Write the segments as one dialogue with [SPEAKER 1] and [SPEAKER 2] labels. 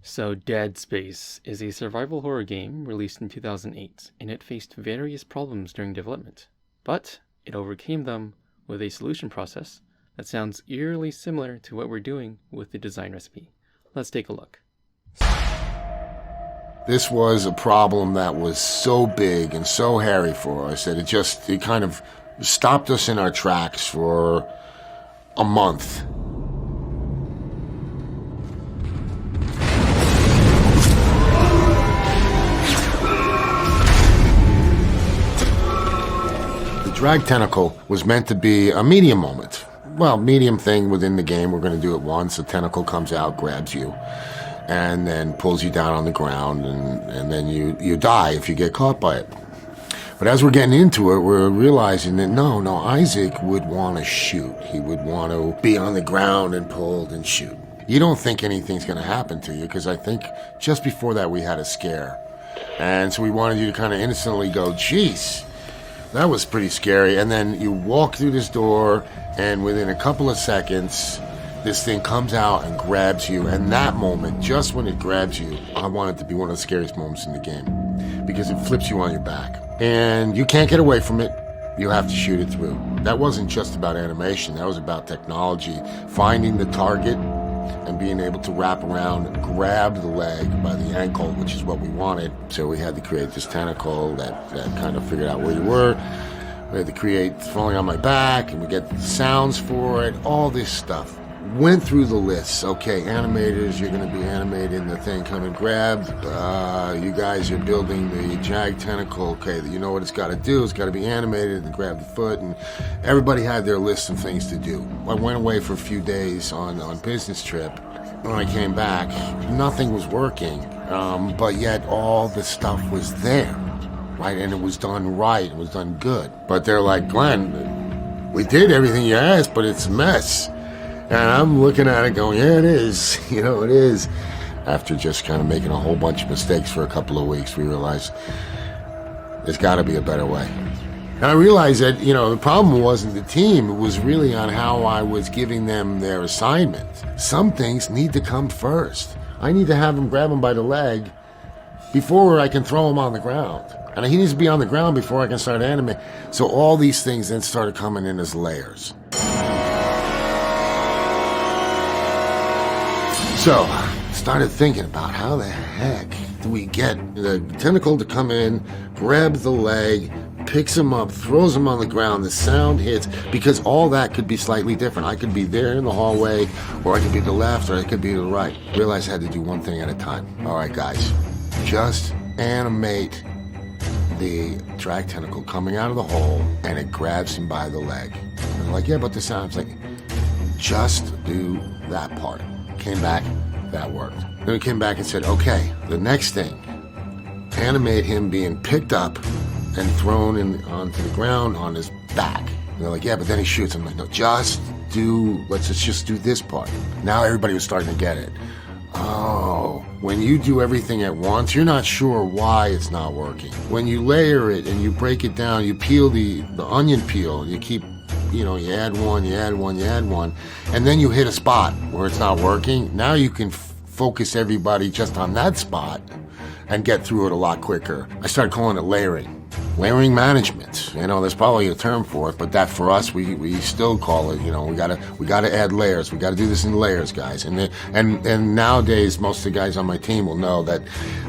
[SPEAKER 1] So Dead Space is a survival horror game released in 2008, and it faced various problems during development. But it overcame them with a solution process that sounds eerily similar to what we're doing with the design recipe. Let's take a look.
[SPEAKER 2] This was a problem that was so big and so hairy for us that it kind of stopped us in our tracks for a month. The drag tentacle was meant to be a medium moment. Well, medium thing within the game. We're going to do it once. The tentacle comes out, grabs you, and then pulls you down on the ground, and then you die if you get caught by it. But as we're getting into it, we're realizing that no, Isaac would want to shoot. He would want to be on the ground and pulled and shoot. You don't think anything's going to happen to you, because I think just before that we had a scare. And so we wanted you to kind of innocently go, geez, that was pretty scary. And then you walk through this door, and within a couple of seconds, this thing comes out and grabs you. And that moment, just when it grabs you, I want it to be one of the scariest moments in the game, because it flips you on your back. And you can't get away from it. You have to shoot it through. That wasn't just about animation. That was about technology. Finding the target and being able to wrap around and grab the leg by the ankle, which is what we wanted. So we had to create this tentacle that kind of figured out where you were. We had to create falling on my back, and we get the sounds for it, all this stuff. Went through the lists. Okay, animators, you're going to be animating the thing, come and grab. You guys are building the jag tentacle. Okay, you know what it's got to do. It's got to be animated and grab the foot, and everybody had their list of things to do. I went away for a few days on business trip. When I came back, nothing was working, but yet all the stuff was there, right? And it was done right. It was done good. But they're like, Glenn, we did everything you asked, but it's a mess. And I'm looking at it going, yeah, it is. You know, it is. After just kind of making a whole bunch of mistakes for a couple of weeks, we realized there's got to be a better way. And I realized that, the problem wasn't the team. It was really on how I was giving them their assignment. Some things need to come first. I need to have him grab him by the leg before I can throw him on the ground. And he needs to be on the ground before I can start animating. So all these things then started coming in as layers. So, started thinking about how the heck do we get the tentacle to come in, grab the leg, picks him up, throws him on the ground, the sound hits, because all that could be slightly different. I could be there in the hallway, or I could be to the left, or I could be to the right. Realized I had to do one thing at a time. All right, guys, just animate the drag tentacle coming out of the hole, and it grabs him by the leg. And they're like, yeah, but the sound's like, just do that part. Came back, that worked. Then we came back and said, okay, the next thing, animate him being picked up and thrown onto the ground on his back. And they're like, yeah, but then he shoots. I'm like, no, let's just do this part. Now everybody was starting to get it. Oh, when you do everything at once, you're not sure why it's not working. When you layer it and you break it down, you peel the onion peel, you keep you add one, and then you hit a spot where it's not working. Now you can focus everybody just on that spot and get through it a lot quicker. I started calling it layering management. There's probably a term for it, but that for us, we still call it, we gotta add layers. We gotta do this in layers, guys. And nowadays, most of the guys on my team will know that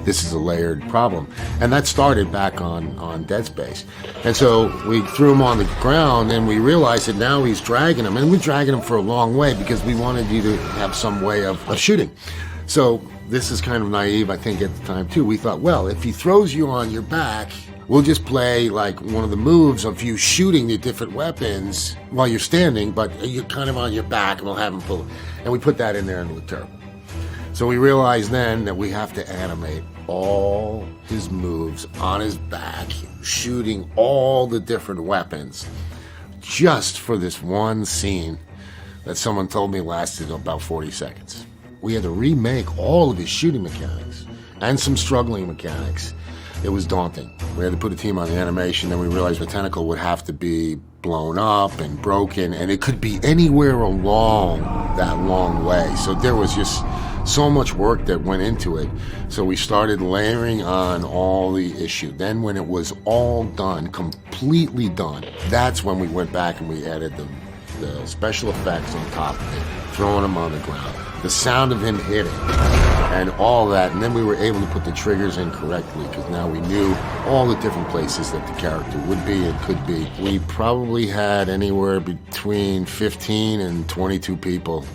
[SPEAKER 2] this is a layered problem. And that started back on Dead Space. And so we threw him on the ground, and we realized that now he's dragging him, and we're dragging him for a long way because we wanted you to have some way of shooting. So this is kind of naive, I think, at the time too. We thought, well, if he throws you on your back, we'll just play like one of the moves of you shooting the different weapons while you're standing, but you're kind of on your back, and we'll have him pull. And we put that in there, and it looked terrible. So we realized then that we have to animate all his moves on his back, shooting all the different weapons, just for this one scene that someone told me lasted about 40 seconds. We had to remake all of his shooting mechanics and some struggling mechanics. It was daunting. We had to put a team on the animation, then we realized the tentacle would have to be blown up and broken, and it could be anywhere along that long way. So there was just so much work that went into it. So we started layering on all the issue. Then when it was all done, completely done, that's when we went back and we added the special effects on top of it, throwing him on the ground, the sound of him hitting, and all that. And then we were able to put the triggers in correctly because now we knew all the different places that the character would be and could be. We probably had anywhere between 15 and 22 people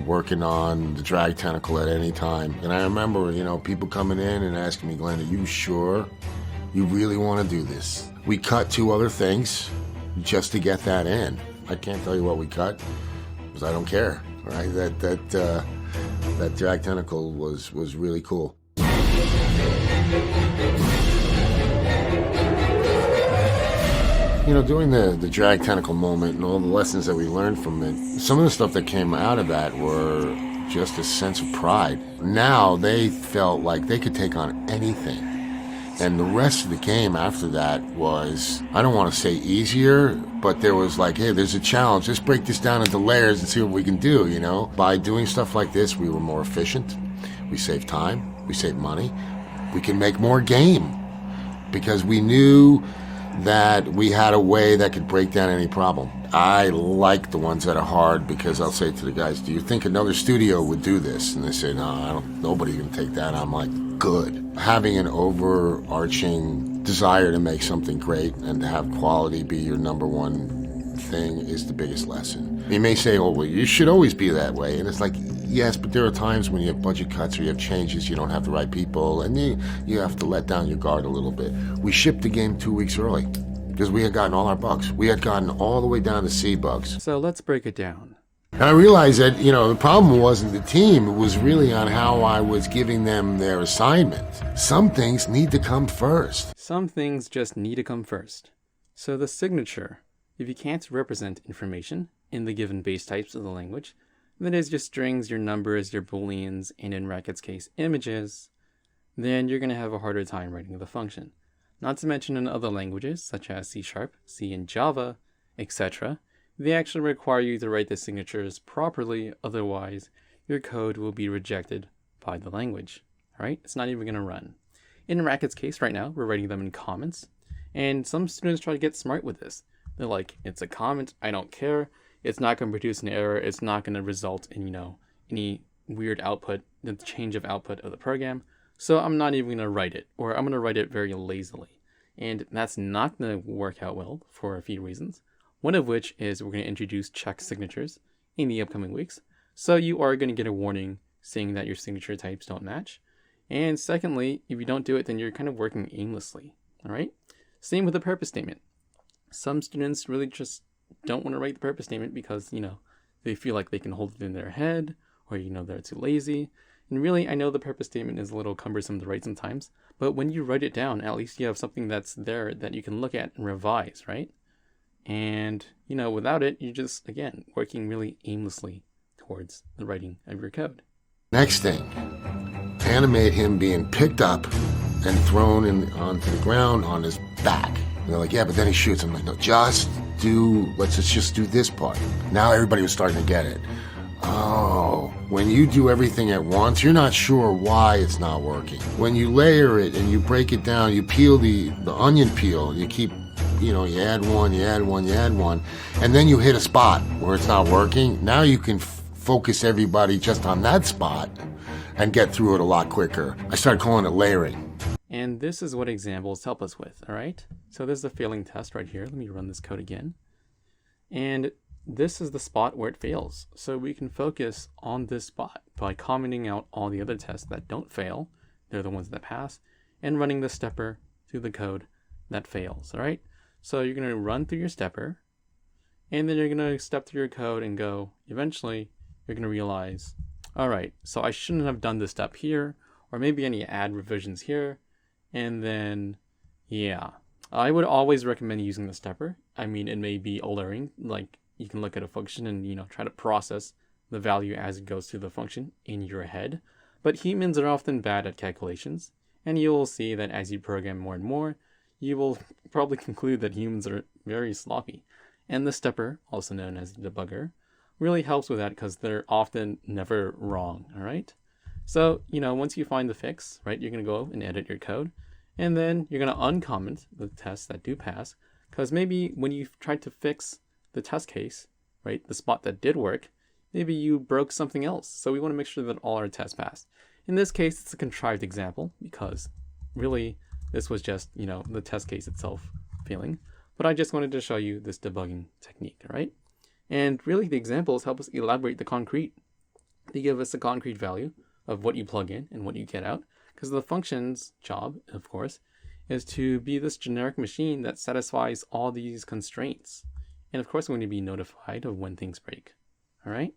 [SPEAKER 2] working on the drag tentacle at any time. And I remember, people coming in and asking me, Glenn, are you sure you really want to do this? We cut 2 other things just to get that in. I can't tell you what we cut because I don't care. Right? That drag tentacle was really cool. During the drag tentacle moment and all the lessons that we learned from it, some of the stuff that came out of that were just a sense of pride. Now they felt like they could take on anything. And the rest of the game after that was, I don't want to say easier, but there was like, hey, there's a challenge. Let's break this down into layers and see what we can do, By doing stuff like this, we were more efficient. We saved time. We saved money. We can make more game because we knew that we had a way that could break down any problem. I like the ones that are hard because I'll say to the guys, do you think another studio would do this? And they say, no, nobody can take that. I'm like, good. Having an overarching desire to make something great and to have quality be your number one thing is the biggest lesson. You may say, oh, well, you should always be that way. And it's like, yes, but there are times when you have budget cuts or you have changes, you don't have the right people, and you have to let down your guard a little bit. We shipped the game 2 weeks early because we had gotten all our bugs. We had gotten all the way down to C bugs.
[SPEAKER 1] So let's break it down.
[SPEAKER 2] And I realized that, the problem wasn't the team. It was really on how I was giving them their assignment. Some things need to come first.
[SPEAKER 1] Some things just need to come first. So the signature, if you can't represent information in the given base types of the language, that is your strings, your numbers, your booleans, and in Racket's case, images, then you're going to have a harder time writing the function. Not to mention in other languages, such as C#, C and Java, etc., they actually require you to write the signatures properly, otherwise your code will be rejected by the language. Alright, it's not even going to run. In Racket's case right now, we're writing them in comments, and some students try to get smart with this. They're like, it's a comment, I don't care, it's not going to produce an error, it's not going to result in, any weird output, the change of output of the program, so I'm not even going to write it, or I'm going to write it very lazily. And that's not going to work out well for a few reasons. One of which is we're going to introduce check signatures in the upcoming weeks. So you are going to get a warning saying that your signature types don't match. And secondly, if you don't do it, then you're kind of working aimlessly. All right. Same with the purpose statement. Some students really just don't want to write the purpose statement because, they feel like they can hold it in their head or, they're too lazy. And really, I know the purpose statement is a little cumbersome to write sometimes, but when you write it down, at least you have something that's there that you can look at and revise, right? And, without it, you're just, again, working really aimlessly towards the writing of your code.
[SPEAKER 2] Next thing, animate him being picked up and thrown onto the ground on his back. And they're like, yeah, but then he shoots. I'm like, no, let's just do this part. Now everybody was starting to get it. Oh, when you do everything at once, you're not sure why it's not working. When you layer it and you break it down, you peel the onion peel, you keep, you add one, and then you hit a spot where it's not working. Now you can focus everybody just on that spot and get through it a lot quicker. I started calling it layering.
[SPEAKER 1] And this is what examples help us with, all right? So there's a failing test right here. Let me run this code again. And this is the spot where it fails. So we can focus on this spot by commenting out all the other tests that don't fail. They're the ones that pass. And running the stepper through the code that fails, all right? So you're going to run through your stepper, and then you're going to step through your code and go, eventually, you're going to realize, all right, so I shouldn't have done this step here, or maybe I need to add revisions here, and then, yeah. I would always recommend using the stepper. I mean, it may be alluring, like you can look at a function and, try to process the value as it goes through the function in your head, but humans are often bad at calculations, and you will see that as you program more and more, you will probably conclude that humans are very sloppy. And the stepper, also known as the debugger, really helps with that because they're often never wrong, all right? So, once you find the fix, right, you're going to go and edit your code, and then you're going to uncomment the tests that do pass, because maybe when you tried to fix the test case, right, the spot that did work, maybe you broke something else. So we want to make sure that all our tests passed. In this case, it's a contrived example because really this was just, the test case itself failing. But I just wanted to show you this debugging technique, right? And really the examples help us elaborate the concrete. They give us a concrete value of what you plug in and what you get out. Because the function's job, of course, is to be this generic machine that satisfies all these constraints. And of course, we're going to be notified of when things break. All right.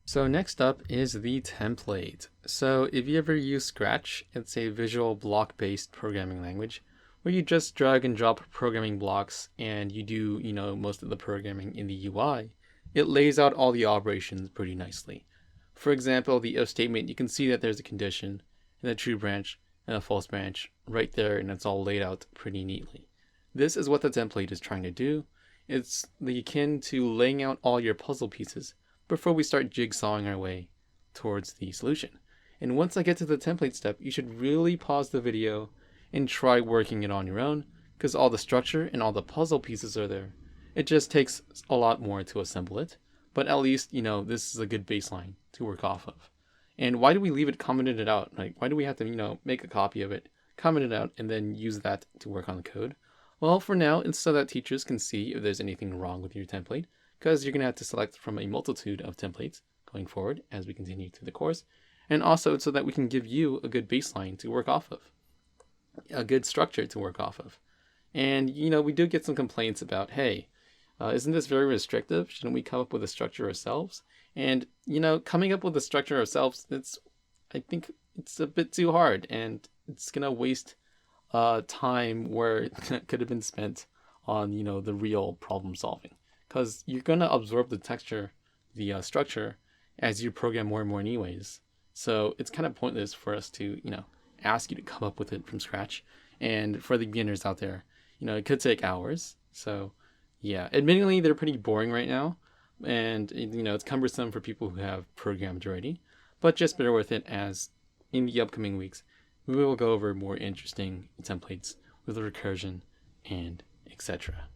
[SPEAKER 1] So next up is the template. So if you ever use Scratch, it's a visual block-based programming language where you just drag and drop programming blocks and you do, most of the programming in the UI. It lays out all the operations pretty nicely. For example, the if statement, you can see that there's a condition and a true branch and a false branch right there, and it's all laid out pretty neatly. This is what the template is trying to do. It's akin to laying out all your puzzle pieces before we start jigsawing our way towards the solution. And once I get to the template step, you should really pause the video and try working it on your own, because all the structure and all the puzzle pieces are there. It just takes a lot more to assemble it, but at least, this is a good baseline to work off of. And why do we leave it commented out? Like, why do we have to, make a copy of it, comment it out, and then use that to work on the code? Well, for now, it's so that teachers can see if there's anything wrong with your template, because you're going to have to select from a multitude of templates going forward as we continue through the course, and also so that we can give you a good baseline to work off of, a good structure to work off of. And, we do get some complaints about, hey, isn't this very restrictive? Shouldn't we come up with a structure ourselves? And, coming up with a structure ourselves, I think it's a bit too hard, and it's going to waste time where it could have been spent on, the real problem solving. Because you're going to absorb the texture, the structure, as you program more and more anyways. So it's kind of pointless for us to, ask you to come up with it from scratch. And for the beginners out there, it could take hours. So yeah, admittedly, they're pretty boring right now. And, it's cumbersome for people who have programmed already. But just bear with it, as in the upcoming weeks, we will go over more interesting templates with recursion and etc.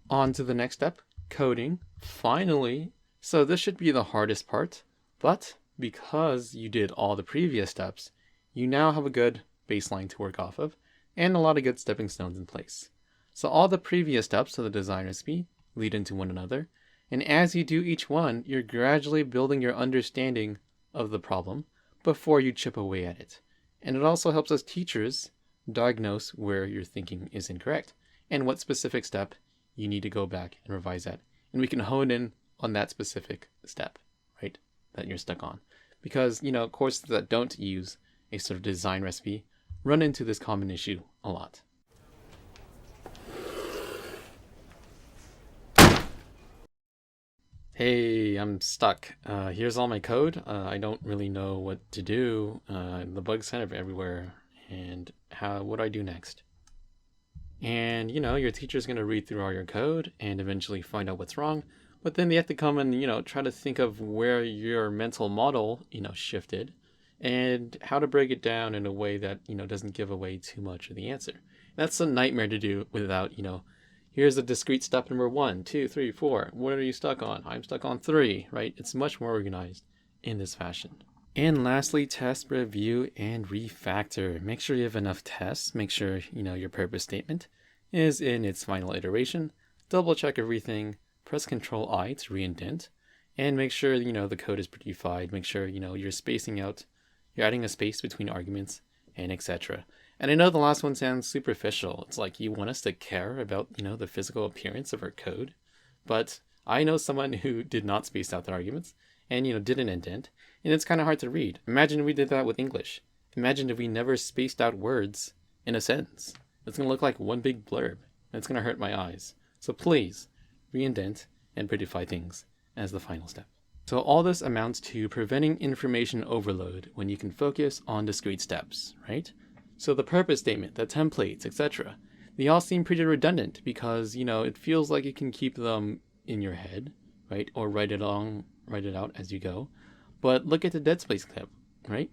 [SPEAKER 1] On to the next step. Coding, finally. So this should be the hardest part, but because you did all the previous steps, you now have a good baseline to work off of and a lot of good stepping stones in place. So all the previous steps of the design recipe lead into one another, and as you do each one, you're gradually building your understanding of the problem before you chip away at it. And it also helps us teachers diagnose where your thinking is incorrect and what specific step you need to go back and revise that. And we can hone in on that specific step, right, that you're stuck on. Because, courses that don't use a sort of design recipe run into this common issue a lot. Hey, I'm stuck. Here's all my code. I don't really know what to do. The bugs kind of everywhere. And what do I do next? And, your teacher's going to read through all your code and eventually find out what's wrong. But then they have to come and, try to think of where your mental model, shifted and how to break it down in a way that, doesn't give away too much of the answer. That's a nightmare to do without, here's a discrete step number 1, 2, 3, 4. What are you stuck on? I'm stuck on 3, right? It's much more organized in this fashion. And lastly, test, review, and refactor. Make sure you have enough tests. Make sure, your purpose statement is in its final iteration. Double check everything. Press Ctrl I to reindent. And make sure, the code is predefined. Make sure, you're spacing out. You're adding a space between arguments and etc. And I know the last one sounds superficial. It's like you want us to care about, the physical appearance of our code. But I know someone who did not space out their arguments and, didn't indent. And it's kind of hard to read. Imagine we did that with English. Imagine if we never spaced out words in a sentence. It's going to look like one big blurb. And it's going to hurt my eyes. So please, reindent and prettify things as the final step. So all this amounts to preventing information overload when you can focus on discrete steps, right? So the purpose statement, the templates, etc. They all seem pretty redundant because, it feels like you can keep them in your head, right? Or write it out as you go. But look at the Dead Space clip. right?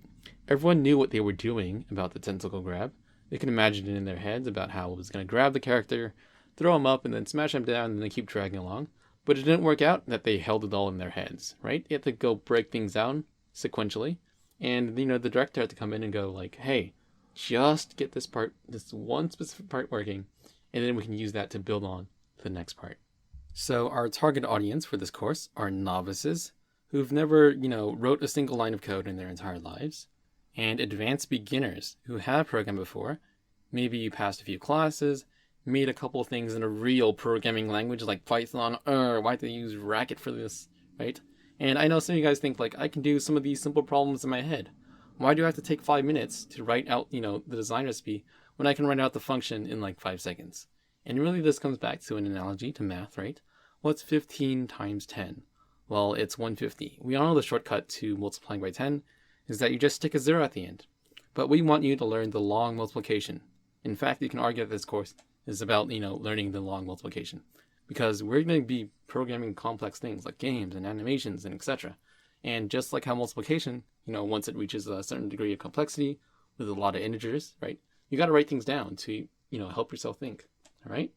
[SPEAKER 1] Everyone knew what they were doing about the tentacle grab. They could imagine it in their heads about how it was going to grab the character, throw him up, and then smash him down, and then keep dragging along. But it didn't work out that they held it all in their heads, right? You had to go break things down sequentially. And, the director had to come in and go like, hey, just get this part, this one specific part working, and then we can use that to build on the next part. So our target audience for this course are novices who've never, wrote a single line of code in their entire lives, and advanced beginners who have programmed before. Maybe you passed a few classes, made a couple of things in a real programming language like Python, why do they use Racket for this, right? And I know some of you guys think like, I can do some of these simple problems in my head. Why do I have to take 5 minutes to write out, the design recipe when I can write out the function in like 5 seconds? And really this comes back to an analogy to math, right? What's 15 times 10? Well, it's 150. We all know the shortcut to multiplying by 10 is that you just stick a 0 at the end. But we want you to learn the long multiplication. In fact, you can argue that this course is about, learning the long multiplication. Because we're going to be programming complex things like games and animations and etc. And just like how multiplication, once it reaches a certain degree of complexity with a lot of integers, right? You got to write things down to, help yourself think, all right?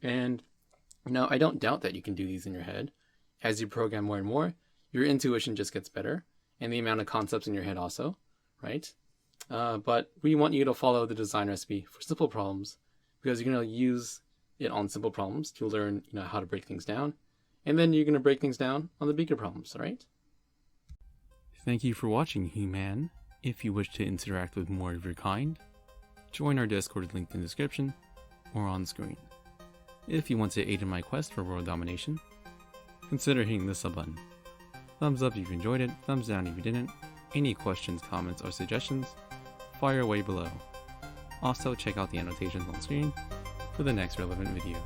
[SPEAKER 1] And, I don't doubt that you can do these in your head. As you program more and more, your intuition just gets better, and the amount of concepts in your head also, right? But we want you to follow the design recipe for simple problems, because you're going to use it on simple problems to learn, how to break things down, and then you're going to break things down on the bigger problems, all right? Thank you for watching, Human. If you wish to interact with more of your kind, join our Discord linked in the description or on screen. If you want to aid in my quest for world domination, consider hitting the sub button. Thumbs up if you enjoyed it, thumbs down if you didn't. Any questions, comments, or suggestions, fire away below. Also, check out the annotations on screen for the next relevant video.